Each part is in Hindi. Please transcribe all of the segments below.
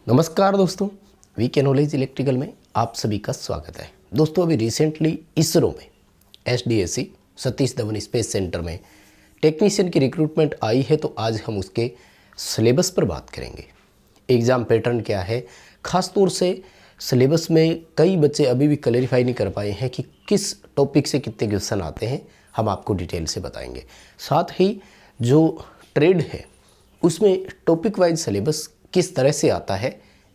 नमस्कार दोस्तों, वीके नॉलेज इलेक्ट्रिकल में आप सभी का स्वागत है। दोस्तों, अभी रिसेंटली इसरो में एसडीएसी सतीश धवन स्पेस सेंटर में टेक्नीशियन की रिक्रूटमेंट आई है, तो आज हम उसके सिलेबस पर बात करेंगे। एग्ज़ाम पैटर्न क्या है, ख़ास तौर से सिलेबस में कई बच्चे अभी भी क्लैरिफाई नहीं कर पाए हैं कि किस टॉपिक से कितने क्वेश्चन आते हैं, हम आपको डिटेल से बताएंगे। साथ ही जो ट्रेड है उसमें टॉपिक वाइज सिलेबस किस तरह से आता है,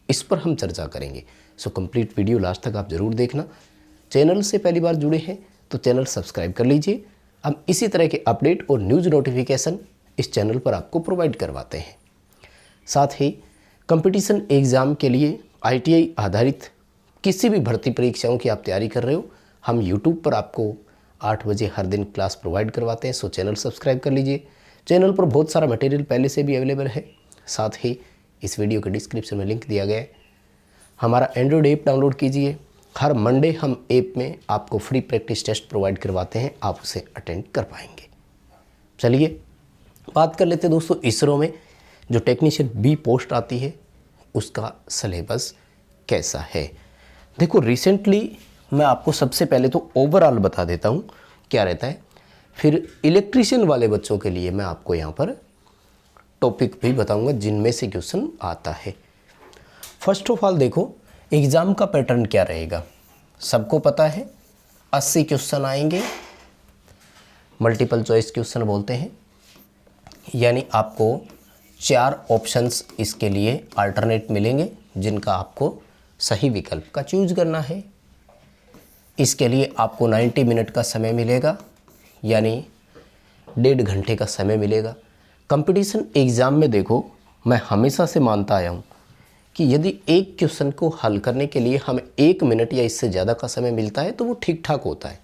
इस पर हम चर्चा करेंगे। सो कंप्लीट वीडियो लास्ट तक आप ज़रूर देखना। चैनल से पहली बार जुड़े हैं तो चैनल सब्सक्राइब कर लीजिए। हम इसी तरह के अपडेट और न्यूज़ नोटिफिकेशन इस चैनल पर आपको प्रोवाइड करवाते हैं। साथ ही कंपटीशन एग्ज़ाम के लिए आईटीआई आधारित किसी भी भर्ती परीक्षाओं की आप तैयारी कर रहे हो, हम यूट्यूब पर आपको 8 बजे हर दिन क्लास प्रोवाइड करवाते हैं। सो चैनल सब्सक्राइब कर लीजिए। चैनल पर बहुत सारा मटेरियल पहले से भी अवेलेबल है। साथ ही इस वीडियो के डिस्क्रिप्शन में लिंक दिया गया है। हमारा एंड्रॉयड ऐप डाउनलोड कीजिए। हर मंडे हम ऐप में आपको फ्री प्रैक्टिस टेस्ट प्रोवाइड करवाते हैं, आप उसे अटेंड कर पाएंगे। चलिए बात कर लेते हैं दोस्तों, इसरो में जो टेक्नीशियन बी पोस्ट आती है उसका सिलेबस कैसा है। देखो, रिसेंटली मैं आपको सबसे पहले तो ओवरऑल बता देता हूँ क्या रहता है, फिर इलेक्ट्रीशियन वाले बच्चों के लिए मैं आपको यहाँ पर टॉपिक भी बताऊंगा जिनमें से क्वेश्चन आता है। फर्स्ट ऑफ ऑल देखो, एग्ज़ाम का पैटर्न क्या रहेगा, सबको पता है 80 क्वेश्चन आएंगे। मल्टीपल चॉइस क्वेश्चन बोलते हैं, यानी आपको 4 ऑप्शंस इसके लिए अल्टरनेट मिलेंगे जिनका आपको सही विकल्प का चूज करना है। इसके लिए आपको 90 मिनट का समय मिलेगा, यानी 1.5 घंटे का समय मिलेगा। कंपटीशन एग्ज़ाम में देखो, मैं हमेशा से मानता आया हूँ कि यदि एक क्वेश्चन को हल करने के लिए हमें 1 मिनट या इससे ज़्यादा का समय मिलता है तो वो ठीक ठाक होता है।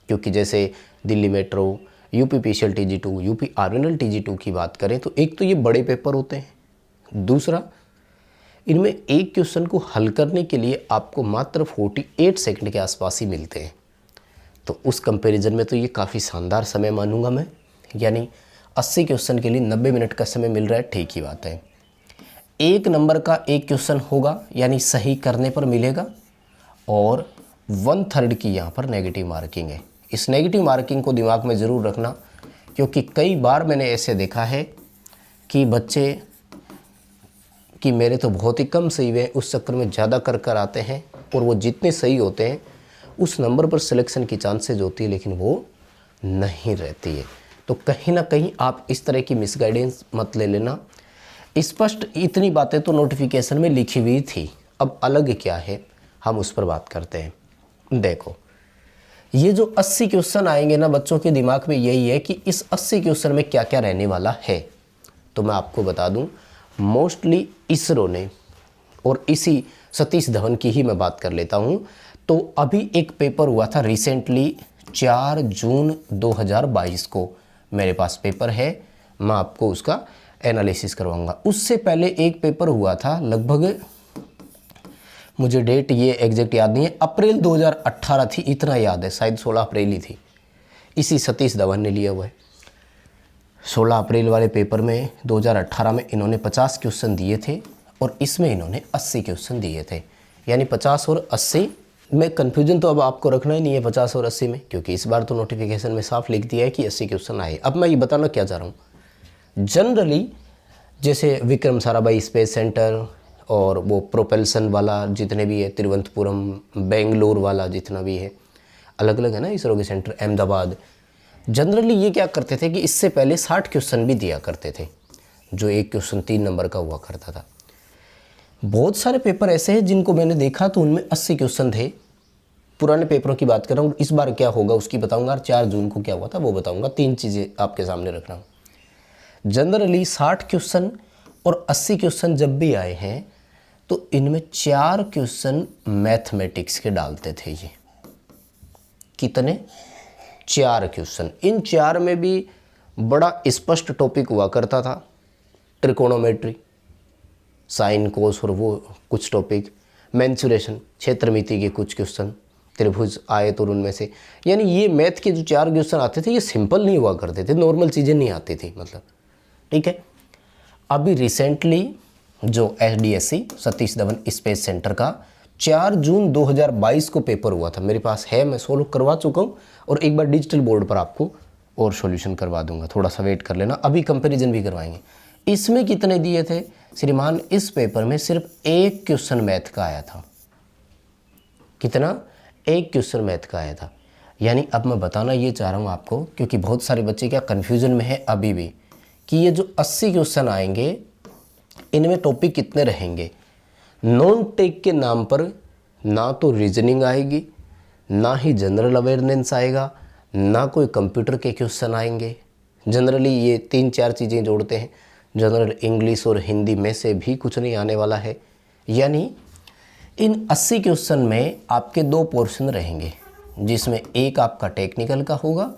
क्योंकि जैसे Delhi metro, UP PCL TG2, UP RNL TG2 की बात करें तो एक तो ये बड़े पेपर होते हैं, दूसरा इनमें एक क्वेश्चन को हल करने के लिए आपको मात्र 48 सेकंड के आसपास ही मिलते हैं। तो उस कंपैरिजन में तो ये काफ़ी शानदार समय मानूंगा मैं, यानी 80 क्वेश्चन के लिए 90 मिनट का समय मिल रहा है, ठीक ही बात है। 1 नंबर का एक क्वेश्चन होगा, यानी सही करने पर मिलेगा, और 1/3 की यहाँ पर नेगेटिव मार्किंग है। इस नेगेटिव मार्किंग को दिमाग में ज़रूर रखना, क्योंकि कई बार मैंने ऐसे देखा है कि बच्चे कि मेरे तो बहुत ही कम सही हुए, उस चक्कर में ज़्यादा कर आते हैं, और वो जितने सही होते हैं उस नंबर पर सिलेक्शन की चांसेज होती है, लेकिन वो नहीं रहती है। तो कहीं ना कहीं आप इस तरह की मिसगाइडेंस मत ले लेना। स्पष्ट इतनी बातें तो नोटिफिकेशन में लिखी हुई थी, अब अलग क्या है हम उस पर बात करते हैं। देखो, ये जो 80 क्वेश्चन आएंगे ना, बच्चों के दिमाग में यही है कि इस 80 क्वेश्चन में क्या क्या रहने वाला है। तो मैं आपको बता दूं, मोस्टली इसरो ने, और इसी सतीश धवन की ही मैं बात कर लेता हूं, तो अभी एक पेपर हुआ था रिसेंटली 4 जून 2022 को मेरे पास पेपर है, मैं आपको उसका एनालिसिस करवाऊंगा। उससे पहले एक पेपर हुआ था, लगभग मुझे डेट ये एग्जैक्ट याद नहीं है, अप्रैल 2018 थी, इतना याद है, शायद 16 अप्रैल ही थी। इसी सतीश धवन ने लिया हुआ है। 16 अप्रैल वाले पेपर में 2018 में इन्होंने 50 क्वेश्चन दिए थे, और इसमें इन्होंने 80 क्वेश्चन दिए थे, यानी 50 और 80 में कन्फ्यूजन तो अब आपको रखना ही नहीं है 50 और 80 में, क्योंकि इस बार तो नोटिफिकेशन में साफ लिख दिया है कि 80 क्वेश्चन आए। अब मैं ये बताना क्या चाह रहा हूँ, जनरली जैसे विक्रम साराभाई स्पेस सेंटर और वो प्रोपल्सन वाला जितने भी है, तिरुवनंतपुरम, बेंगलोर वाला जितना भी है, अलग अलग है ना इसरो के सेंटर, अहमदाबाद, जनरली ये क्या करते थे कि इससे पहले 60 क्वेश्चन भी दिया करते थे, जो एक क्वेश्चन 3 नंबर का हुआ करता था। बहुत सारे पेपर ऐसे हैं जिनको मैंने देखा तो उनमें 80 क्वेश्चन थे। पुराने पेपरों की बात कर रहा हूँ, इस बार क्या होगा उसकी बताऊंगा, और 4 जून को क्या हुआ था वो बताऊंगा। 3 चीज़ें आपके सामने रख रहा हूँ। जनरली 60 क्वेश्चन और 80 क्वेश्चन जब भी आए हैं तो इनमें 4 क्वेश्चन मैथमेटिक्स के डालते थे। ये कितने? 4 क्वेश्चन। इन 4 में भी बड़ा स्पष्ट टॉपिक हुआ करता था, ट्रिकोनोमेट्री, साइन कोस और वो कुछ टॉपिक, मेंसुरेशन, क्षेत्रमिति के कुछ क्वेश्चन, त्रिभुज, आयत और उनमें से, यानी ये मैथ के जो 4 क्वेश्चन आते थे ये सिंपल नहीं हुआ करते थे, नॉर्मल चीज़ें नहीं आती थी, मतलब ठीक है। अभी रिसेंटली जो SDSC Satish Dhawan space centre का 4 जून 2022 को पेपर हुआ था। मेरे पास है, मैं सोल्व करवा चुका हूँ और एक बार डिजिटल बोर्ड पर आपको और सॉल्यूशन करवा दूंगा, थोड़ा सा वेट कर लेना, अभी कंपैरिजन भी करवाएंगे। इसमें कितने दिए थे श्रीमान? इस पेपर में सिर्फ एक क्वेश्चन मैथ का आया था। कितना? एक क्वेश्चन मैथ का आया था। यानी अब मैं बताना ये चाह रहा हूँ आपको, क्योंकि बहुत सारे बच्चे क्या कन्फ्यूजन में है अभी भी, कि ये जो 80 क्वेश्चन आएंगे इनमें टॉपिक कितने रहेंगे। नॉन टेक के नाम पर ना तो रीजनिंग आएगी, ना ही जनरल अवेयरनेस आएगा, ना कोई कंप्यूटर के क्वेश्चन आएंगे। जनरली ये 3-4 चीज़ें जोड़ते हैं, जनरल इंग्लिश और हिंदी में से भी कुछ नहीं आने वाला है। यानी इन 80 क्वेश्चन में आपके 2 पोर्शन रहेंगे, जिसमें एक आपका टेक्निकल का होगा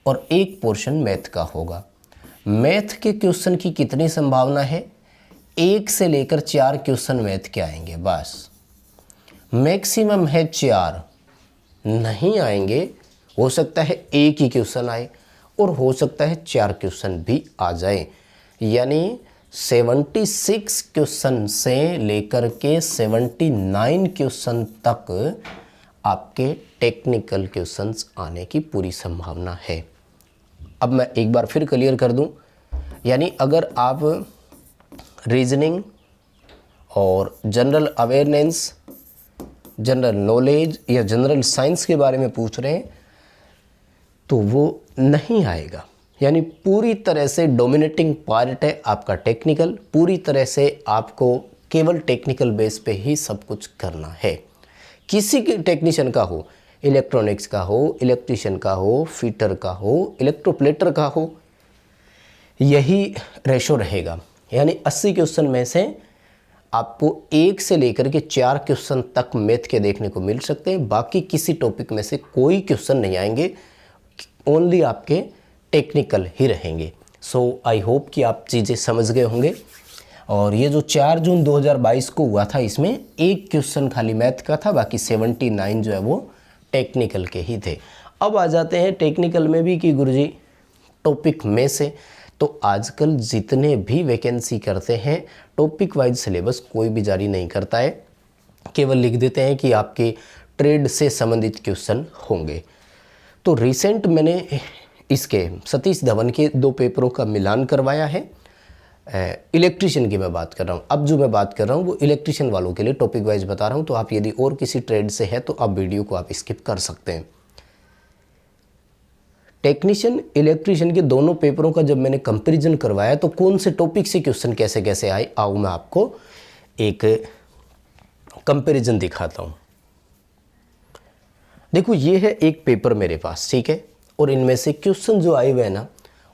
और एक पोर्शन मैथ का होगा। मैथ के क्वेश्चन की कितनी संभावना है? 1 से लेकर 4 क्वेश्चन मैथ के आएंगे बस, मैक्सिमम है 4, नहीं आएंगे। हो सकता है एक ही क्वेश्चन आए और हो सकता है 4 क्वेश्चन भी आ जाए। यानी 76 क्वेश्चन से लेकर के 79 क्वेश्चन तक आपके टेक्निकल क्वेश्चंस आने की पूरी संभावना है। अब मैं एक बार फिर क्लियर कर दूं, यानी अगर आप रीजनिंग और जनरल अवेयरनेस, जनरल नॉलेज या जनरल साइंस के बारे में पूछ रहे हैं तो वो नहीं आएगा। यानी पूरी तरह से डोमिनेटिंग पार्ट है आपका टेक्निकल, पूरी तरह से आपको केवल टेक्निकल बेस पे ही सब कुछ करना है। किसी के टेक्नीशियन का हो, इलेक्ट्रॉनिक्स का हो, इलेक्ट्रिशियन का हो, फिटर का हो, इलेक्ट्रोप्लेटर का हो, यही रेशो रहेगा। यानी 80 क्वेश्चन में से आपको 1 से लेकर के 4 क्वेश्चन तक मैथ के देखने को मिल सकते हैं। बाकी किसी टॉपिक में से कोई क्वेश्चन नहीं आएंगे, ओनली आपके टेक्निकल ही रहेंगे। सो आई होप कि आप चीज़ें समझ गए होंगे। और ये जो 4 जून 2022 को हुआ था, इसमें एक क्वेश्चन खाली मैथ का था, बाकी 79 जो है वो टेक्निकल के ही थे। अब आ जाते हैं टेक्निकल में भी कि गुरुजी टॉपिक में से, तो आजकल जितने भी वैकेंसी करते हैं टॉपिक वाइज सिलेबस कोई भी जारी नहीं करता है, केवल लिख देते हैं कि आपके ट्रेड से संबंधित क्वेश्चन होंगे। तो रिसेंट मैंने इसके सतीश धवन के 2 पेपरों का मिलान करवाया है। इलेक्ट्रिशियन की मैं बात कर रहा हूँ। अब जो मैं बात कर रहा हूँ वो इलेक्ट्रिशियन वालों के लिए टॉपिक वाइज बता रहा हूँ, तो आप यदि और किसी ट्रेड से है तो आप वीडियो को आप स्किप कर सकते हैं। टेक्नीशियन इलेक्ट्रिशियन के दोनों पेपरों का जब मैंने कंपैरिजन करवाया तो कौन से टॉपिक से क्वेश्चन कैसे कैसे आए, आओ मैं आपको एक कंपैरिजन दिखाता हूँ। देखो ये है एक पेपर मेरे पास, ठीक है, और इनमें से क्वेश्चन जो आए हुए हैं ना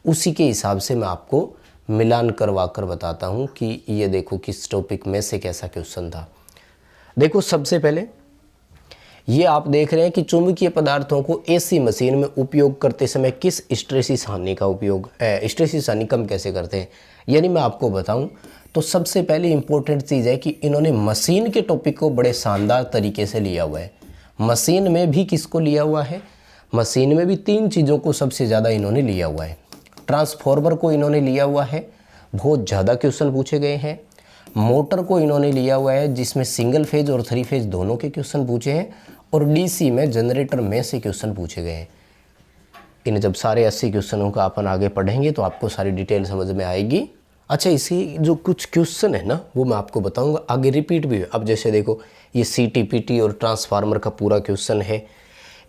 उसी के हिसाब से मैं आपको मिलान करवा कर बताता हूँ कि ये देखो किस टॉपिक में से कैसा क्वेश्चन था। देखो सबसे पहले ये आप देख रहे हैं कि चुंबकीय पदार्थों को एसी मशीन में उपयोग करते समय किस स्ट्रेसिस हानि का उपयोग स्ट्रेसिस हानि कम कैसे करते हैं। यानी मैं आपको बताऊं तो सबसे पहले इंपॉर्टेंट चीज़ है कि इन्होंने मशीन के टॉपिक को बड़े शानदार तरीके से लिया हुआ है। मशीन में भी किसको लिया हुआ है? मशीन में भी 3 चीज़ों को सबसे ज़्यादा इन्होंने लिया हुआ है। ट्रांसफॉर्मर को इन्होंने लिया हुआ है, बहुत ज़्यादा क्वेश्चन पूछे गए हैं। मोटर को इन्होंने लिया हुआ है जिसमें सिंगल फेज और 3 फेज दोनों के क्वेश्चन पूछे हैं, और डीसी में जनरेटर में से क्वेश्चन पूछे गए हैं। इन जब सारे 80 क्वेश्चनों का अपन आगे पढ़ेंगे तो आपको सारी डिटेल समझ में आएगी। अच्छा, इसी जो कुछ क्वेश्चन है ना वो मैं आपको बताऊंगा, आगे रिपीट भी है। अब जैसे देखो ये सीटीपीटी और ट्रांसफार्मर का पूरा क्वेश्चन है।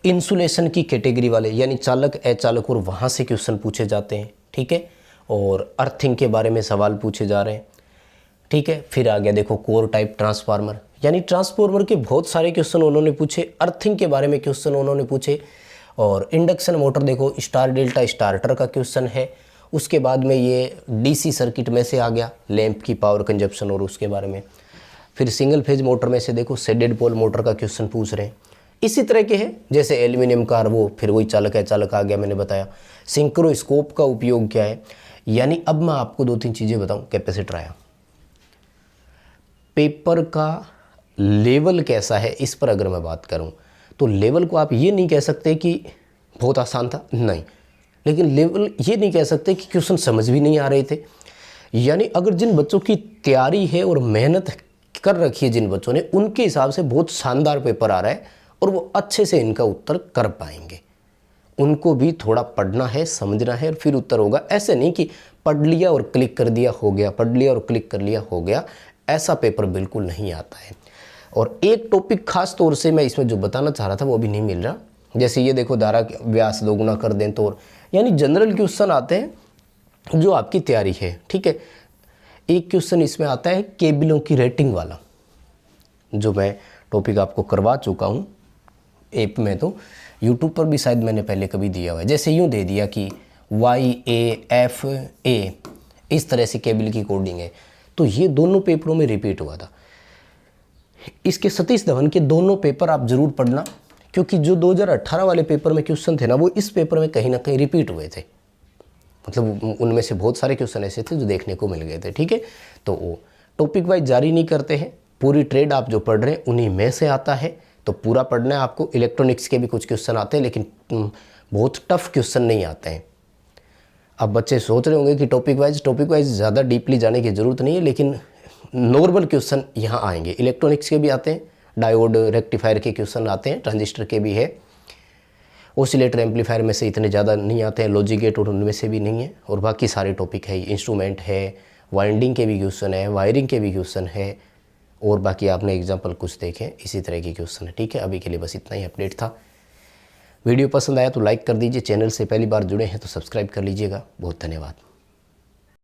इंसुलेशन की कैटेगरी वाले यानी चालक, अचालक और वहाँ से क्वेश्चन पूछे जाते हैं, ठीक है। और अर्थिंग के बारे में सवाल पूछे जा रहे हैं, ठीक है। फिर आ गया देखो कोर टाइप ट्रांसफार्मर, यानी ट्रांसफार्मर के बहुत सारे क्वेश्चन उन्होंने पूछे। अर्थिंग के बारे में क्वेश्चन उन्होंने पूछे। और इंडक्शन मोटर देखो स्टार डेल्टा स्टार्टर का क्वेश्चन है। उसके बाद में ये डीसी सर्किट में से आ गया, लैंप की पावर कंजप्शन और उसके बारे में। फिर सिंगल फेज मोटर में से देखो शेडेड पोल मोटर का क्वेश्चन पूछ रहे हैं। इसी तरह के हैं जैसे एल्यूमिनियम कार, वो फिर वही चालक है, चालक आ गया, मैंने बताया। सिंक्रोस्कोप का उपयोग क्या है। यानी अब मैं आपको 2-3 चीज़ें बताऊँ। कैपेसिटर आया, पेपर का लेवल कैसा है इस पर अगर मैं बात करूं तो लेवल को आप ये नहीं कह सकते कि बहुत आसान था, नहीं, लेकिन लेवल ये नहीं कह सकते कि क्वेश्चन समझ भी नहीं आ रहे थे। यानी अगर जिन बच्चों की तैयारी है और मेहनत कर रखी है जिन बच्चों ने, उनके हिसाब से बहुत शानदार पेपर आ रहा है और वो अच्छे से इनका उत्तर कर पाएंगे। उनको भी थोड़ा पढ़ना है, समझना है और फिर उत्तर होगा। ऐसे नहीं कि पढ़ लिया और क्लिक कर दिया हो गया, पढ़ लिया और क्लिक कर लिया हो गया, ऐसा पेपर बिल्कुल नहीं आता है। और एक टॉपिक खास तौर से मैं इसमें जो बताना चाह रहा था वो अभी नहीं मिल रहा। जैसे ये देखो, धारा व्यास दोगुना कर दें तो, यानी जनरल क्वेश्चन आते हैं जो आपकी तैयारी है, ठीक है। एक क्वेश्चन इसमें आता है केबलों की रेटिंग वाला, जो मैं टॉपिक आपको करवा चुका हूँ ऐप में, तो यूट्यूब पर भी शायद मैंने पहले कभी दिया हुआ है। जैसे यूँ दे दिया कि YAFA, इस तरह से केबल की कोडिंग है, तो ये दोनों पेपरों में रिपीट हुआ था। इसके सतीश धवन के दोनों पेपर आप जरूर पढ़ना, क्योंकि जो 2018 वाले पेपर में क्वेश्चन थे ना, वो इस पेपर में कहीं ना कहीं रिपीट हुए थे। मतलब उनमें से बहुत सारे क्वेश्चन ऐसे थे जो देखने को मिल गए थे, ठीक है। तो वो टॉपिक वाइज जारी नहीं करते हैं, पूरी ट्रेड आप जो पढ़ रहे हैं उन्हीं में से आता है, तो पूरा पढ़ना है आपको। इलेक्ट्रॉनिक्स के भी कुछ क्वेश्चन आते हैं, लेकिन बहुत टफ क्वेश्चन नहीं आते हैं। अब बच्चे सोच रहे होंगे कि टॉपिक वाइज ज़्यादा डीपली जाने की ज़रूरत नहीं है, लेकिन नॉर्मल क्वेश्चन यहाँ आएंगे। इलेक्ट्रॉनिक्स के भी आते हैं, डायोड रेक्टिफायर के क्वेश्चन आते हैं, ट्रांजिस्टर के भी है, ओसिलेटर एम्पलीफायर में से इतने ज़्यादा नहीं आते हैं, लॉजिक गेट और उनमें से भी नहीं है, और बाकी सारे टॉपिक है। इंस्ट्रूमेंट है, वाइंडिंग के भी क्वेश्चन है, वायरिंग के भी क्वेश्चन है, और बाकी आपने एग्जाम्पल कुछ देखे इसी तरह के क्वेश्चन है, ठीक है। अभी के लिए बस इतना ही अपडेट था। वीडियो पसंद आया तो लाइक कर दीजिए, चैनल से पहली बार जुड़े हैं तो सब्सक्राइब कर लीजिएगा। बहुत धन्यवाद।